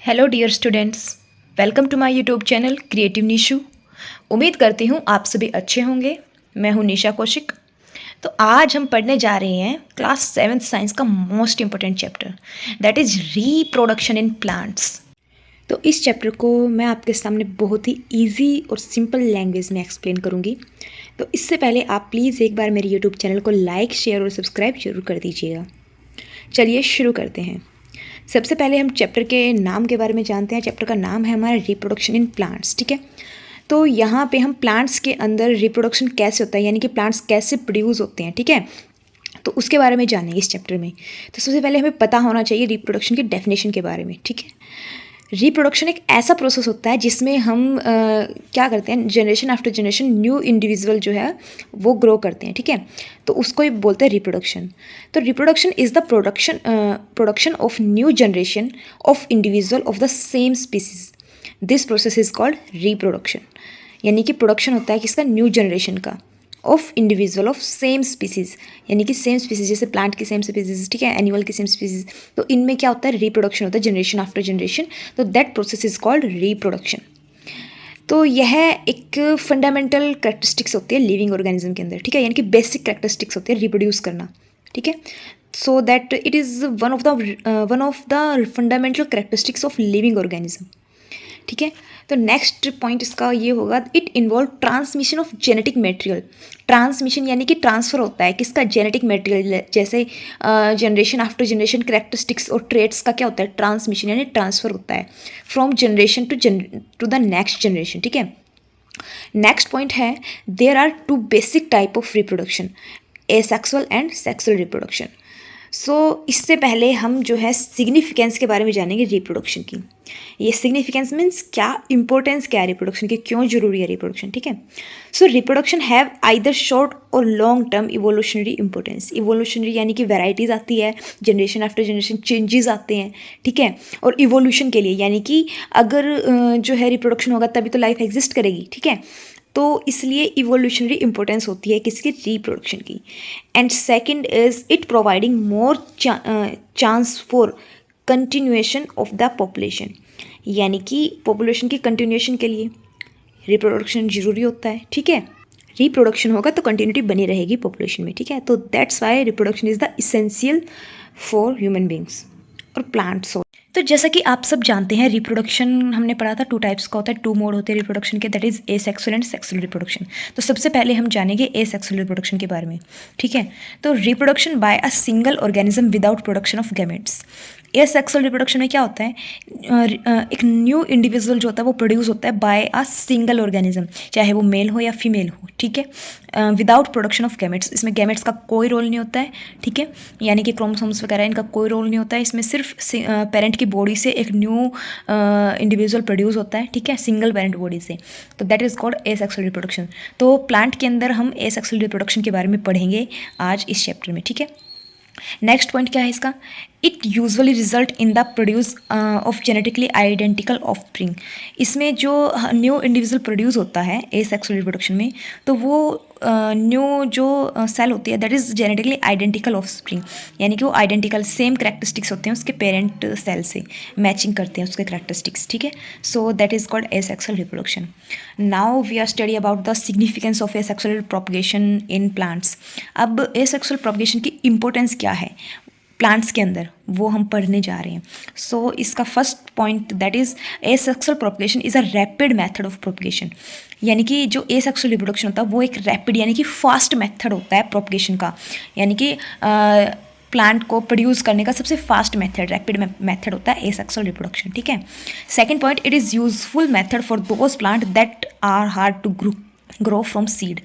Hello dear students, welcome to my YouTube channel creative Nishu. उम्मीद करती हूँ आप सभी अच्छे होंगे। मैं हूँ निशा कौशिक। तो आज हम पढ़ने जा रहे हैं क्लास 7th साइंस का most important chapter, that is reproduction in plants. तो इस चैप्टर को मैं आपके सामने बहुत ही इजी और सिंपल लैंग्वेज में एक्सप्लेन करूँगी। तो इससे पहले आप प्लीज़ एक बार मेरे यूट्यूब चैनल को लाइक, शेयर और सब्सक्राइब जरूर कर दीजिएगा। चलिए शुरू करते हैं। सबसे पहले हम चैप्टर के नाम के बारे में जानते हैं। चैप्टर का नाम है हमारा रिप्रोडक्शन इन प्लांट्स, ठीक है। तो यहाँ पे हम प्लांट्स के अंदर रिप्रोडक्शन कैसे होता है, यानी कि प्लांट्स कैसे प्रोड्यूस होते हैं, ठीक है, तो उसके बारे में जानेंगे इस चैप्टर में। तो सबसे पहले हमें पता होना चाहिए रिप्रोडक्शन की डेफिनेशन के बारे में, ठीक है। रिप्रोडक्शन एक ऐसा प्रोसेस होता है जिसमें हम क्या करते हैं, generation after generation new individual जो है वो ग्रो करते हैं, ठीक है। तो उसको ही बोलते हैं रिप्रोडक्शन। तो reproduction is the production of new generation of individual of the same species. This process is called reproduction. यानी कि प्रोडक्शन होता है किसका, न्यू जनरेशन का, of individual of same species, यानी कि सेम स्पीसीज, जैसे प्लांट की सेम स्पीसीज, ठीक है, एनिमल की सेम स्पीसीज। तो इनमें क्या होता है, रिप्रोडक्शन होता है जनरेशन आफ्टर जनरेशन। तो that process is called reproduction. तो यह एक फंडामेंटल करेक्टरिस्टिक्स होती है लिविंग ऑर्गेनिज्म के अंदर, ठीक है, यानी कि बेसिक करेक्टरिस्टिक्स होती है रिप्रोड्यूस करना, ठीक है। So that it is one of the fundamental characteristics of living organism, ठीक है। तो नेक्स्ट पॉइंट इसका ये होगा, it involve transmission of genetic material. Transmission यानी कि ट्रांसफ़र होता है किसका, जेनेटिक मटेरियल। जैसे जनरेशन आफ्टर जनरेशन करेक्टरिस्टिक्स और ट्रेट्स का क्या होता है, ट्रांसमिशन यानी ट्रांसफ़र होता है from generation to the next generation, ठीक है। नेक्स्ट पॉइंट है, there are two basic type of reproduction, asexual and sexual reproduction. So इससे पहले हम जो है सिग्निफिकेंस के बारे में जानेंगे रिप्रोडक्शन की। ये सिग्निफिकेंस मीन्स क्या, इंपॉर्टेंस क्या है रिप्रोडक्शन की, क्यों जरूरी है रिप्रोडक्शन, ठीक है। So reproduction have either short or long term evolutionary importance. Evolutionary यानी कि वेराइटीज़ आती है, जनरेशन आफ्टर जनरेशन चेंजेस आते हैं, ठीक है। और इवोल्यूशन के लिए यानी कि अगर जो है रिप्रोडक्शन होगा तभी तो लाइफ एग्जिस्ट करेगी, ठीक है। तो इसलिए इवोल्यूशनरी इंपॉर्टेंस होती है किसकी, रिप्रोडक्शन की। And second is it providing more chance for continuation of the population, यानी कि पॉपुलेशन की कंटिन्यूएशन के लिए रिप्रोडक्शन जरूरी होता है, ठीक है। रिप्रोडक्शन होगा तो कंटिन्यूटी बनी रहेगी पॉपुलेशन में, ठीक है। तो that's why reproduction is the essential for human beings और प्लांट्स। तो जैसा कि आप सब जानते हैं, रिप्रोडक्शन हमने पढ़ा था 2 टाइप्स का होता है, 2 मोड होते हैं रिप्रोडक्शन के, that is asexual and sexual reproduction. तो सबसे पहले हम जानेंगे एसेक्सुअल रिप्रोडक्शन के बारे में, ठीक है। तो reproduction by a single organism without production of gametes. Asexual reproduction में क्या होता है, एक न्यू इंडिविजुअल जो होता है वो प्रोड्यूस होता है बाय अ सिंगल ऑर्गेनिज्म, चाहे वो मेल हो या फीमेल हो, ठीक है, विदाउट प्रोडक्शन ऑफ गैमेट्स। इसमें गैमेट्स का कोई रोल नहीं होता है, ठीक है, यानी कि क्रोमोसोम्स वगैरह इनका कोई रोल नहीं होता है। इसमें सिर्फ पेरेंट की बॉडी से एक न्यू इंडिविजुअल प्रोड्यूस होता है, ठीक है, सिंगल पेरेंट बॉडी से। तो that is called asexual reproduction. तो प्लांट के अंदर हम एसेक्सुअल रिप्रोडक्शन के बारे में पढ़ेंगे आज इस चैप्टर में, ठीक है। नेक्स्ट पॉइंट क्या है इसका, it usually result in the produce of genetically identical offspring. इसमें जो न्यू इंडिविजुअल प्रोड्यूस होता है एसेक्सुअल रिप्रोडक्शन में, तो वो न्यू जो सेल होती है that is genetically identical offspring, यानी कि वो आइडेंटिकल सेम करेक्टरिस्टिक्स होते हैं उसके पेरेंट सेल से, मैचिंग करते हैं उसके करेक्टरिस्टिक्स, ठीक है। So that is called asexual reproduction. Now we are study about the significance of asexual propagation in plants. अब एसेक्सुअल प्रोपगेशन की इंपॉर्टेंस क्या है प्लांट्स के अंदर, वो हम पढ़ने जा रहे हैं। सो इसका first point that is asexual propagation is a rapid method of propagation. यानी कि जो एसेक्सुअल रिप्रोडक्शन होता है वो एक रैपिड यानी कि फास्ट मेथड होता है प्रोपगेशन का, यानी कि प्लांट को प्रोड्यूस करने का सबसे फास्ट मेथड, रैपिड मेथड होता है एसेक्सुअल रिप्रोडक्शन, ठीक है। Second point, it is useful method for those plant that are hard to grow from seed.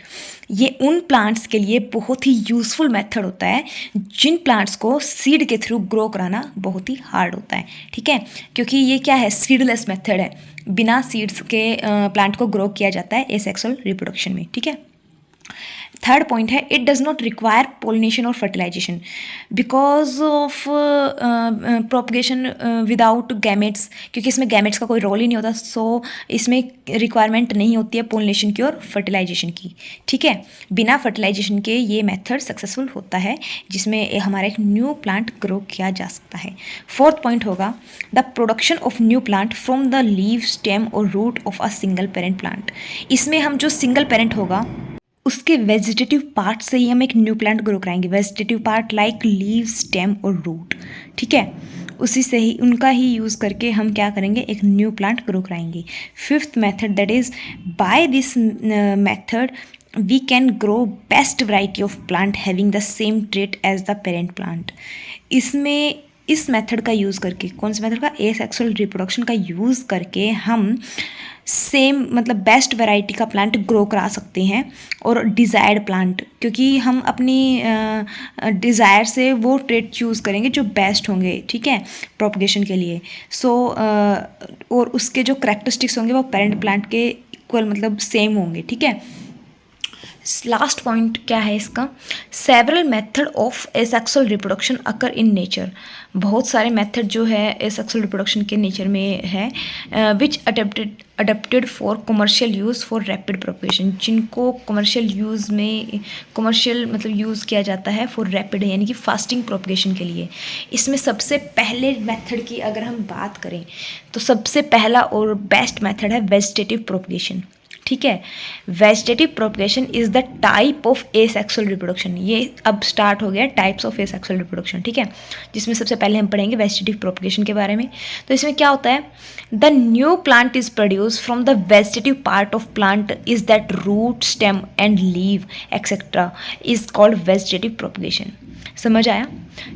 ये उन प्लांट्स के लिए बहुत ही यूज़फुल मेथड होता है जिन प्लांट्स को सीड के थ्रू ग्रो कराना बहुत ही हार्ड होता है, ठीक है, क्योंकि ये क्या है, सीडलेस मेथड है, बिना सीड्स के प्लांट को ग्रो किया जाता है एसेक्सुअल रिप्रोडक्शन में, ठीक है। थर्ड पॉइंट है it does not require pollination or fertilization because of propagation without gametes, क्योंकि इसमें गैमेट्स का कोई रोल ही नहीं होता, सो इसमें रिक्वायरमेंट नहीं होती है पोलिनेशन की और फर्टिलाइजेशन की। ठीक है, बिना फर्टिलाइजेशन के ये मेथड सक्सेसफुल होता है जिसमें हमारा एक न्यू प्लांट ग्रो किया जा सकता है। फोर्थ पॉइंट होगा the production of new plant from the leave, stem or root of a single parent plant. इसमें हम जो सिंगल पेरेंट होगा उसके वेजिटेटिव पार्ट से ही हम एक न्यू प्लांट ग्रो कराएंगे। Vegetative part like leave, stem or root, ठीक है, उसी से ही उनका ही यूज़ करके हम क्या करेंगे, एक न्यू प्लांट ग्रो कराएंगे। Fifth method that is by this method we can grow best variety of plant having the same trait as the parent plant. इसमें इस मेथड का यूज़ करके, कौन से मेथड का, एसेक्सुअल रिप्रोडक्शन का यूज़ करके हम सेम मतलब बेस्ट वैरायटी का प्लांट ग्रो करा सकते हैं और डिज़ायर्ड प्लांट, क्योंकि हम अपनी डिज़ायर से वो ट्रेट चूज़ करेंगे जो बेस्ट होंगे, ठीक है, प्रोपगेशन के लिए। सो और उसके जो करेक्टरिस्टिक्स होंगे वो पेरेंट प्लांट के इक्वल मतलब सेम होंगे, ठीक है। लास्ट पॉइंट क्या है इसका, several method of asexual reproduction occur in nature. बहुत सारे मेथड जो है एसेक्सुअल रिप्रोडक्शन के नेचर में है which adapted for commercial use for rapid propagation, जिनको कमर्शियल यूज़ में कमर्शियल मतलब यूज़ किया जाता है फॉर रैपिड यानी कि फास्टिंग प्रोपगेशन के लिए। इसमें सबसे पहले मेथड की अगर हम बात करें तो सबसे पहला और बेस्ट मेथड है वेजिटेटिव प्रोपगेशन, ठीक है। Vegetative propagation is the type of asexual reproduction. ये अब स्टार्ट हो गया टाइप्स ऑफ एसेक्सुअल रिप्रोडक्शन, ठीक है, जिसमें सबसे पहले हम पढ़ेंगे वेजिटेटिव प्रोपगेशन के बारे में। तो इसमें क्या होता है, the new plant is produce from the vegetative part of plant is that root, stem and leave etcetera is called vegetative propagation. समझ आया,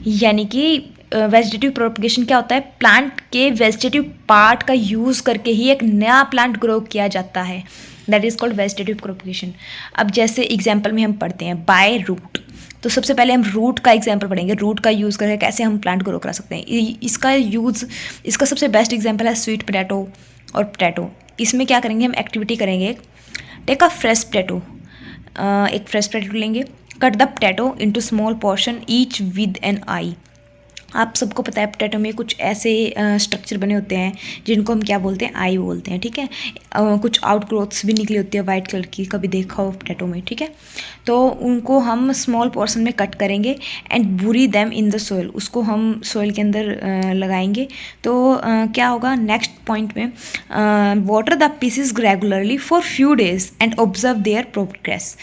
यानी कि वेजिटेटिव प्रोपगेशन क्या होता है, प्लांट के वेजिटेटिव पार्ट का यूज़ करके ही एक नया प्लांट ग्रो किया जाता है, that is called vegetative propagation. अब जैसे एग्जाम्पल में हम पढ़ते हैं बाय रूट, तो सबसे पहले हम रूट का एग्जाम्पल पढ़ेंगे, रूट का यूज़ करके कैसे हम प्लांट ग्रो करा सकते हैं। इसका सबसे बेस्ट एग्जाम्पल है स्वीट पोटैटो और पोटैटो। इसमें क्या करेंगे, हम एक्टिविटी करेंगे, टेक अ फ्रेश पोटैटो, एक फ्रेश पोटैटो लेंगे, cut the potato into small portion each with an eye. आप सबको पता है पोटैटो में कुछ ऐसे स्ट्रक्चर बने होते हैं जिनको हम क्या बोलते हैं, आई बोलते हैं, ठीक है। कुछ आउट ग्रोथ्स भी निकली होती है वाइट कलर की, कभी देखा हो पोटैटो में, ठीक है। तो उनको हम स्मॉल पोर्शन में कट करेंगे एंड बुरी दैम इन द सोइल, उसको हम सोइल के अंदर लगाएंगे। तो क्या होगा नेक्स्ट पॉइंट में, water the pieces regularly for few days and observe there progress.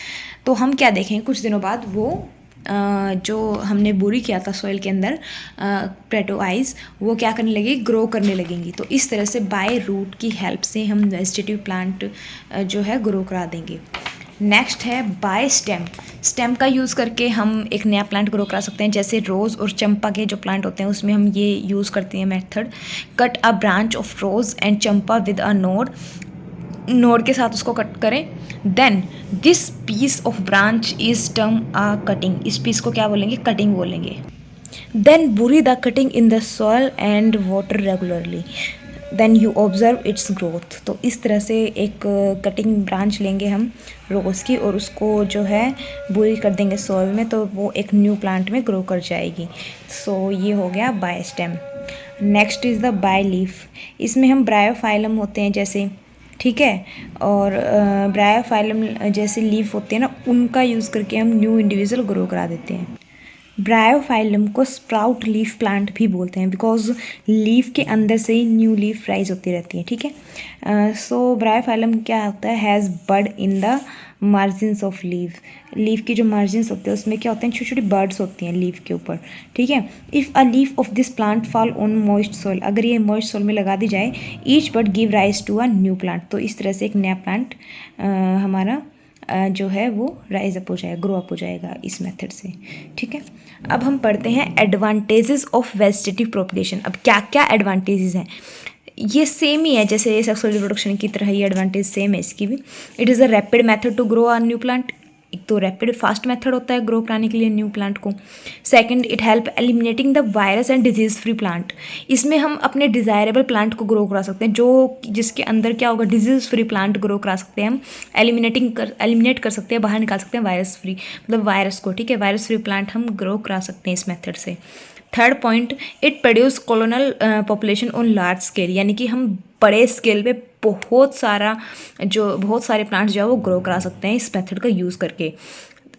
तो हम क्या देखेंगे, कुछ दिनों बाद वो जो हमने बोरी किया था सॉइल के अंदर पोटैटो आइज़, वो क्या करने लगी, ग्रो करने लगेंगी। तो इस तरह से बाय रूट की हेल्प से हम वेजिटेटिव प्लांट जो है ग्रो करा देंगे। नेक्स्ट है बाय स्टेम। स्टेम का यूज़ करके हम एक नया प्लांट ग्रो करा सकते हैं, जैसे रोज़ और चंपा के जो प्लांट होते हैं उसमें हम ये यूज़ करते हैं method, cut a branch of rose and champa with a node के साथ उसको कट करें, then this piece of branch is term a cutting, इस पीस को क्या बोलेंगे, कटिंग बोलेंगे। Then bury the cutting in the soil and water regularly, then you observe its growth. तो इस तरह से एक कटिंग ब्रांच लेंगे हम रोज़ की और उसको जो है बुरी कर देंगे सॉइल में, तो वो एक न्यू प्लांट में ग्रो कर जाएगी। सो ये हो गया by stem. Next is the by leaf. इसमें हम ब्रायोफाइलम होते हैं जैसे, ठीक है, और ब्रायोफाइलम जैसे लीफ होते हैं ना, उनका यूज़ करके हम न्यू इंडिविजुअल ग्रो करा देते हैं। ब्रायोफाइलम को स्प्राउट लीफ प्लांट भी बोलते हैं बिकॉज लीफ के अंदर से ही न्यू लीफ राइज होती रहती है, ठीक है। सो ब्रायोफाइलम क्या होता है, has bud in the margins of leaf. Leaf की जो मार्जिन्स होते हैं उसमें क्या होते हैं, छोटी छोटी बर्ड्स होती हैं लीफ के ऊपर, ठीक है। If a leaf of this plant fall on moist soil, अगर ये मॉइस्ट सोइल में लगा दी जाए, each bud give rise to a new plant. तो इस तरह से एक नया प्लांट हमारा जो है वो राइज अप हो जाएगा, ग्रो अप हो जाएगा इस मेथड से, ठीक है। अब हम पढ़ते हैं एडवांटेजेस ऑफ वेजिटेटिव प्रोपगेशन। अब क्या क्या एडवांटेजेस हैं, ये सेम ही है जैसे सेक्सुअल रिप्रोडक्शन की तरह ही एडवांटेज सेम है इसकी भी। It is a rapid method to grow a new plant, एक तो रैपिड फास्ट मेथड होता है ग्रो कराने के लिए न्यू प्लांट को। Second, it help eliminating the virus and disease free plant. इसमें हम अपने डिज़ायरेबल प्लांट को ग्रो करा सकते हैं, जो जिसके अंदर क्या होगा, डिजीज फ्री प्लांट ग्रो करा सकते हैं हम। एलिमिनेट कर सकते हैं, बाहर निकाल सकते हैं वायरस फ्री, मतलब वायरस को, ठीक है, वायरस फ्री प्लांट हम ग्रो करा सकते हैं इस मेथड से। Third point, it produce कॉलोनल population on large scale, यानी कि हम बड़े स्केल पे बहुत सारे प्लांट्स जो है वो ग्रो करा सकते हैं इस मेथड का यूज़ करके।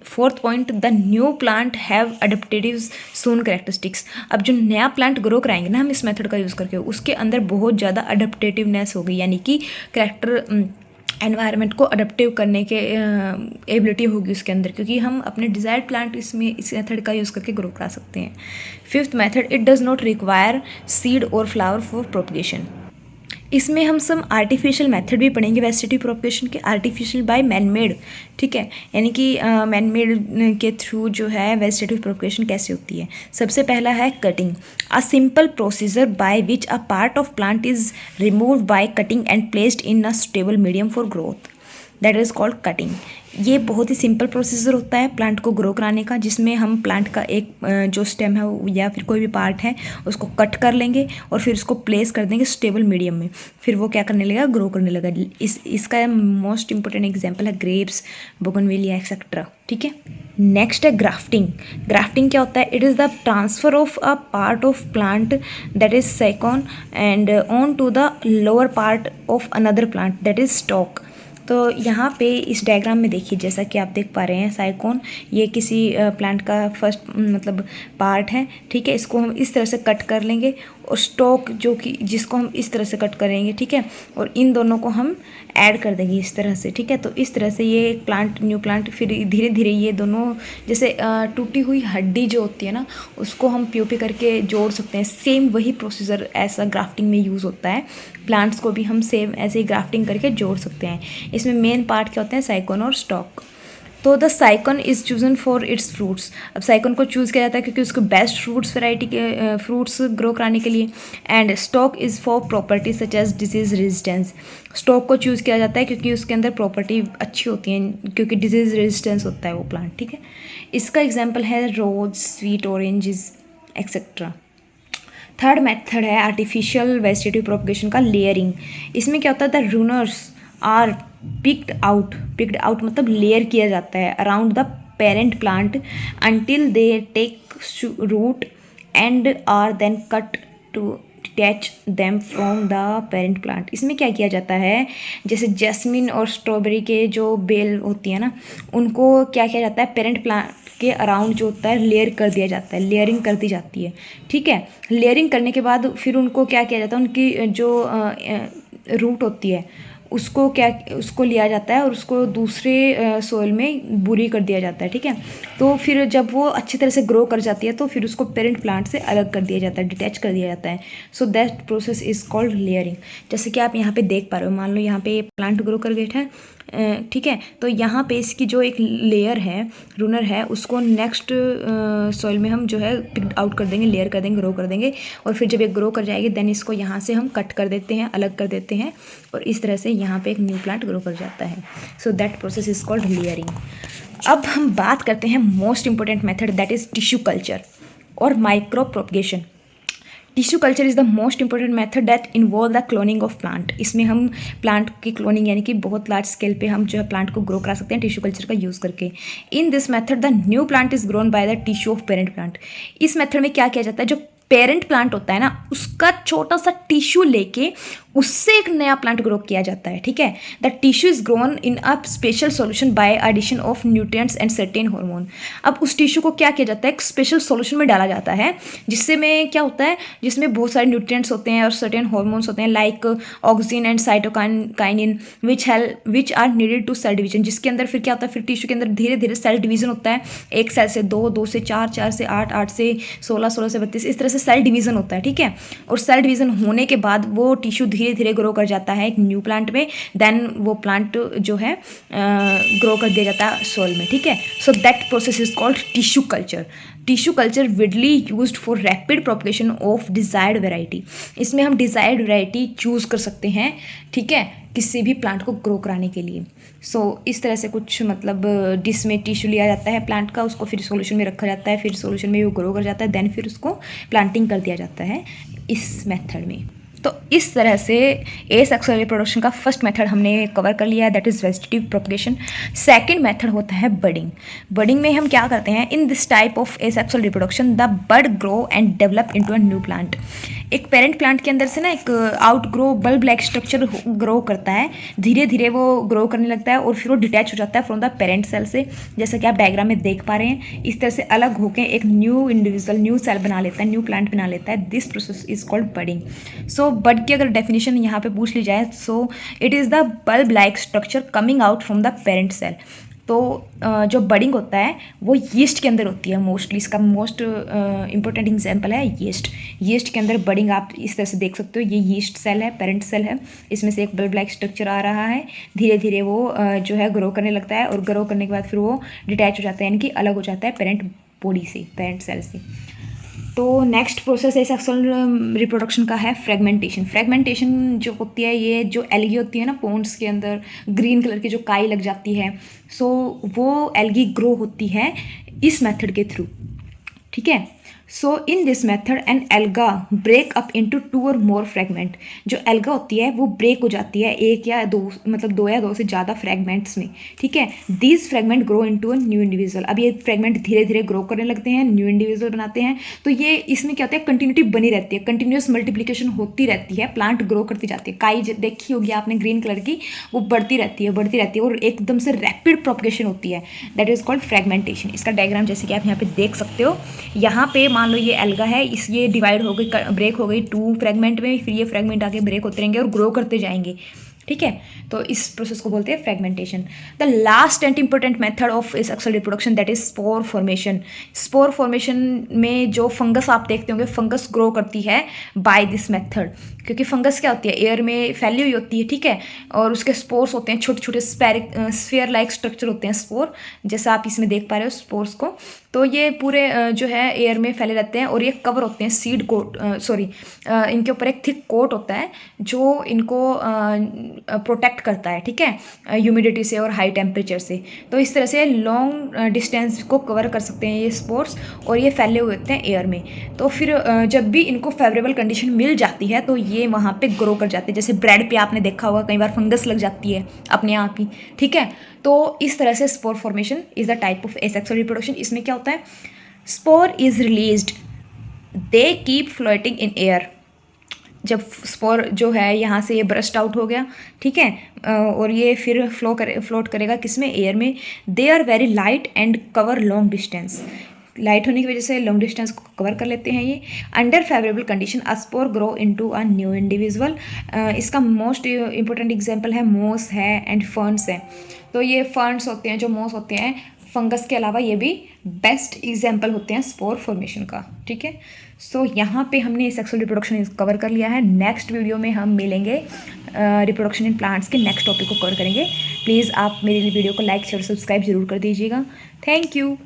Fourth point, the new plant have adaptative soon characteristics. अब जो नया प्लांट ग्रो कराएंगे ना हम इस मेथड का यूज़ करके, उसके अंदर बहुत ज़्यादा अडेप्टेटिवनेस होगी, यानी कि कैरेक्टर एनवायरनमेंट को अडेप्टिव करने के एबिलिटी होगी उसके अंदर, क्योंकि हम अपने डिज़ायर्ड प्लांट इस मेथड का यूज़ करके ग्रो करा सकते हैं। Fifth method, it does not require seed और फ्लावर फॉर प्रोपगेशन। इसमें हम सब आर्टिफिशियल मेथड भी पढ़ेंगे वेजिटेटिव प्रोपगेशन के, आर्टिफिशियल बाय मैन मेड, ठीक है, यानी कि मैन मेड के थ्रू जो है वेजिटेटिव प्रोपगेशन कैसे होती है। सबसे पहला है cutting, a simple procedure by which a part of plant is removed by cutting and placed in a suitable medium for growth, that is called cutting. ये बहुत ही सिंपल प्रोसीजर होता है प्लांट को ग्रो कराने का, जिसमें हम प्लांट का एक जो स्टेम है या फिर कोई भी पार्ट है उसको कट कर लेंगे और फिर उसको प्लेस कर देंगे स्टेबल मीडियम में, फिर वो क्या करने लगेगा, ग्रो करने लगेगा। इसका मोस्ट इंपॉर्टेंट एग्जांपल है ग्रेप्स, बोगनविलिया एक्सेट्रा, ठीक है। नेक्स्ट है ग्राफ्टिंग। ग्राफ्टिंग क्या होता है, it is the transfer of a part of plant that is scion and on to the lower part of another plant that is stock. तो यहाँ पे इस डायग्राम में देखिए, जैसा कि आप देख पा रहे हैं, साइकोन ये किसी प्लांट का फर्स्ट मतलब पार्ट है, ठीक है, इसको हम इस तरह से कट कर लेंगे, और स्टॉक जो कि जिसको हम इस तरह से कट करेंगे, ठीक है, और इन दोनों को हम ऐड कर देंगे इस तरह से, ठीक है। तो इस तरह से ये एक प्लांट, न्यू प्लांट, फिर धीरे धीरे ये दोनों जैसे टूटी हुई हड्डी जो होती है ना, उसको हम पीओपी करके जोड़ सकते हैं। सेम वही प्रोसीजर ऐसा ग्राफ्टिंग में यूज़ होता है, प्लांट्स को भी हम सेम ऐसे ही ग्राफ्टिंग करके जोड़ सकते हैं। इसमें मेन पार्ट क्या होते हैं, साइकोन और स्टॉक। तो the scion is chosen for its fruits. अब साइकोन को चूज़ किया जाता है क्योंकि उसको बेस्ट फ्रूट्स वैरायटी के फ्रूट्स ग्रो कराने के लिए। And stock is for properties such as disease resistance. Stock को चूज़ किया जाता है क्योंकि उसके अंदर प्रॉपर्टी अच्छी होती है, क्योंकि डिजीज रेजिस्टेंस होता है वो प्लांट, ठीक है। इसका एग्जाम्पल है rose, sweet oranges etcetera. Third method है आर्टिफिशियल वेजिटेटिव प्रोपगेशन का, लेयरिंग। इसमें क्या होता है, the runners are picked out मतलब लेयर किया जाता है around the parent plant until they take root and are then cut to detach them from the parent plant. इसमें क्या किया जाता है, जैसे जैस्मिन और स्ट्रॉबेरी के जो बेल होती है ना, उनको क्या किया जाता है, पेरेंट प्लांट के अराउंड जो होता है लेयर कर दिया जाता है, लेयरिंग कर दी जाती है, ठीक है। लेयरिंग करने के बाद फिर उनको क्या किया जाता है, उनकी जो रूट होती है उसको लिया जाता है और उसको दूसरे सोइल में बुरी कर दिया जाता है, ठीक है। तो फिर जब वो अच्छी तरह से ग्रो कर जाती है तो फिर उसको पेरेंट प्लांट से अलग कर दिया जाता है, डिटैच कर दिया जाता है। So that process is called layering. जैसे कि आप यहाँ पे देख पा रहे हो, मान लो यहाँ पे प्लांट ग्रो कर गया है, ठीक है, तो यहाँ पे इसकी जो एक लेयर है, रूनर है, उसको नेक्स्ट सॉइल में हम जो है पिक आउट कर देंगे, लेयर कर देंगे, ग्रो कर देंगे, और फिर जब ये ग्रो कर जाएगी देन इसको यहाँ से हम कट कर देते हैं, अलग कर देते हैं, और इस तरह से यहाँ पे एक न्यू प्लांट ग्रो कर जाता है। So that process is called layering. अब हम बात करते हैं most important method, that is tissue culture or micro propagation. Tissue culture is the most important method that involve the cloning of plant. इसमें हम प्लांट की क्लोनिंग यानी कि बहुत लार्ज स्केल पे हम जो है प्लांट को ग्रो करा सकते हैं टिश्यू कल्चर का यूज़ करके। इन this method the new plant is grown by the tissue of parent plant. इस मेथड में क्या किया जाता है, जो पेरेंट प्लांट होता है ना, उसका छोटा सा टिश्यू लेके उससे एक नया प्लांट ग्रो किया जाता है, ठीक है। The tissue is grown in a special solution by addition of nutrients and certain hormone. अब उस टिश्यू को क्या किया जाता है, एक स्पेशल सॉल्यूशन में डाला जाता है, जिससे में क्या होता है, जिसमें बहुत सारे न्यूट्रिएंट्स होते हैं और सर्टेन हार्मोन्स होते हैं, like auxin and cytokinin which are needed to cell division. जिसके अंदर फिर क्या होता है, फिर टिश्यू के अंदर धीरे धीरे सेल डिवीजन होता है, एक सेल से दो, दो से चार, चार से आठ, आठ से 16, 16 से 32, इस तरह से सेल डिवीजन होता है, ठीक है। और सेल डिवीजन होने के बाद वो टिश्यू धीरे धीरे ग्रो कर जाता है एक न्यू प्लांट में, देन वो प्लांट जो है ग्रो कर दिया जाता है सोइल में, ठीक है। So that process is called tissue culture. Tissue culture Vidly used for rapid propagation of desired variety. इसमें हम डिज़ायर्ड वैरायटी चूज़ कर सकते हैं, ठीक है, किसी भी प्लांट को ग्रो कराने के लिए। इस तरह से कुछ मतलब डिश में टिश्यू लिया जाता है प्लांट का, उसको फिर सॉल्यूशन में रखा जाता है, फिर सॉल्यूशन में वो ग्रो कर जाता है, देन फिर उसको प्लांटिंग कर दिया जाता है इस मेथड में। तो इस तरह से एसेक्सुअल रिप्रोडक्शन का फर्स्ट मेथड हमने कवर कर लिया है, that is vegetative propagation. Second method होता है बडिंग। बडिंग में हम क्या करते हैं, in this type of asexual reproduction the bud grow and develop into a new plant. एक पेरेंट प्लांट के अंदर से ना एक outgrow bulb like structure grow करता है, धीरे धीरे वो ग्रो करने लगता है और फिर वो डिटैच हो जाता है फ्रॉम द पेरेंट सेल से, जैसा कि आप डायग्राम में देख पा रहे हैं। इस तरह से अलग होकर एक न्यू इंडिविजुअल न्यू सेल बना लेता है, न्यू प्लांट बना लेता है। This process is called budding. Bud की अगर डेफिनेशन यहाँ पे पूछ ली जाए, it is the bulb like structure coming out from the parent cell. तो जो बडिंग होता है वो यीस्ट के अंदर होती है मोस्टली। इसका मोस्ट इंपॉर्टेंट एग्जांपल है यीस्ट। यीस्ट के अंदर बडिंग आप इस तरह से देख सकते हो, ये यीस्ट सेल है, पेरेंट सेल है, इसमें से एक बल्ब लाइक स्ट्रक्चर आ रहा है, धीरे धीरे वो जो है ग्रो करने लगता है और ग्रो करने के बाद फिर वो डिटैच हो जाता है, यानी कि अलग हो जाता है पेरेंट बॉडी से, पेरेंट सेल से। तो नेक्स्ट प्रोसेस एसेक्सुअल रिप्रोडक्शन का है फ्रेगमेंटेशन। फ्रेगमेंटेशन जो होती है, ये जो एल्गी होती है ना पोन्ड्स के अंदर, ग्रीन कलर की जो काई लग जाती है, वो एल्गी ग्रो होती है इस मेथड के थ्रू, ठीक है। In this method an alga break up into 2 और मोर फ्रेगमेंट। जो एल्गा होती है वो ब्रेक हो जाती है एक या दो, मतलब 2 या 2 से ज़्यादा फ्रेगमेंट्स में, ठीक है। These fragment grow into a new individual. अब ये फ्रेगमेंट धीरे धीरे ग्रो करने लगते हैं, न्यू इंडिविजुअल बनाते हैं। तो ये इसमें क्या होता है, कंटिन्यूटी बनी रहती है, कंटिन्यूस मल्टीप्लिकेशन होती रहती है, प्लांट ग्रो करती जाती है। काई देखी होगी आपने ग्रीन कलर की, वो बढ़ती रहती है और एकदम से रैपिड प्रोपगेशन होती है, दैट इज कॉल्ड फ्रेगमेंटेशन। इसका डायग्राम जैसे कि आप यहाँ पे देख सकते हो, यहाँ पे मान लो ये एल्गा है, ये डिवाइड हो गई, ब्रेक हो गई 2 फ्रेगमेंट में, फिर ये फ्रेगमेंट आके ब्रेक होते रहेंगे और ग्रो करते जाएंगे, ठीक है। तो इस प्रोसेस को बोलते हैं fragmentation. The last and important method of asexual reproduction that is spore formation. Spore formation में जो फंगस आप देखते होंगे, फंगस ग्रो करती है बाय दिस मेथड, क्योंकि फंगस क्या होती है, एयर में फैली हुई होती है, ठीक है, और उसके स्पोर्स होते हैं, छोटे छोटे स्फीयर लाइक स्ट्रक्चर होते हैं स्पोर, जैसा आप इसमें देख पा रहे हो स्पोर्स को। तो ये पूरे जो है एयर में फैले रहते हैं और ये कवर होते हैं सीड कोट, इनके ऊपर एक थिक कोट होता है जो इनको प्रोटेक्ट करता है, ठीक है, ह्यूमिडिटी से और हाई टेम्परेचर से। तो इस तरह से लॉन्ग डिस्टेंस को कवर कर सकते हैं ये स्पोर्स, और ये फैले हुए होते हैं एयर में। तो फिर जब भी इनको फेवरेबल कंडीशन मिल जाती है तो ये वहाँ पे ग्रो कर जाते हैं। जैसे ब्रेड पे आपने देखा होगा कई बार फंगस लग जाती है अपने आप ही, ठीक है। तो इस तरह से spore formation is the type of asexual reproduction. इसमें क्या होता है, spore is released, they keep floating in air. जब स्पोर जो है यहाँ से ये ब्रस्ट आउट हो गया, ठीक है, और ये फिर फ्लोट करेगा किसमें, एयर में। They are very light and cover long distance. Light होने की वजह से लॉन्ग डिस्टेंस को कवर कर लेते हैं ये। Under favourable condition a spore grow into a new individual. इसका मोस्ट इंपॉर्टेंट एग्जांपल है मोस है एंड फर्न्स है। तो ये फर्न्स होते हैं, जो मोस होते हैं, फंगस के अलावा ये भी बेस्ट एग्जाम्पल होते हैं स्पोर फॉर्मेशन का, ठीक है। यहाँ पे हमने सेक्सुअल रिप्रोडक्शन कवर कर लिया है। नेक्स्ट वीडियो में हम मिलेंगे रिप्रोडक्शन इन प्लांट्स के नेक्स्ट टॉपिक को कवर करेंगे। प्लीज़ आप मेरी वीडियो को लाइक शेयर सब्सक्राइब जरूर कर दीजिएगा। Thank you.